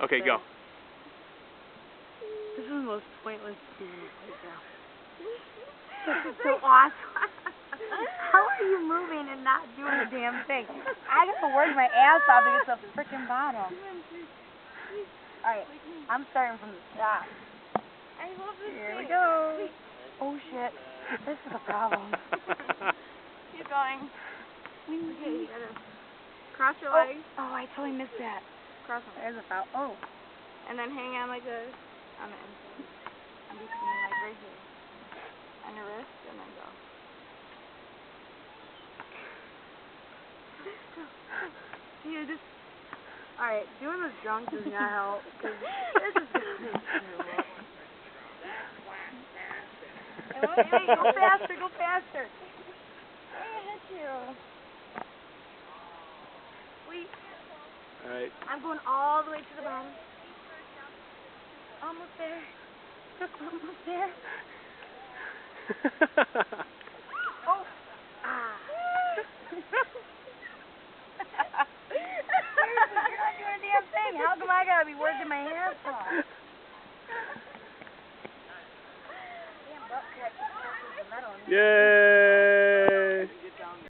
Okay, go. This is the most pointless scene right now. This is so awesome. How are you moving and not doing a damn thing? I got to work my ass off to get to the frickin' bottom. Alright, I'm starting from the top. I love this Here we thing. go. Oh shit. This is a problem. Keep going. Okay, you gotta cross your Oh, legs. oh, I totally missed that. Cross them. There's a foul. Oh. And then hang on like this on the inside. In between, like right here. On your wrist, and then go. Yeah, just. Alright, doing this drunk does not help. Cause this is gonna be terrible. Hey, go faster, go faster. Hey, I hit you. Wait. Alright. I'm going all the way to the bottom. Almost there. Almost there. Oh. Ah. Seriously, you're not doing a damn thing. How come I gotta be working my ass off? Damn butt crack just touches the metal. Yay!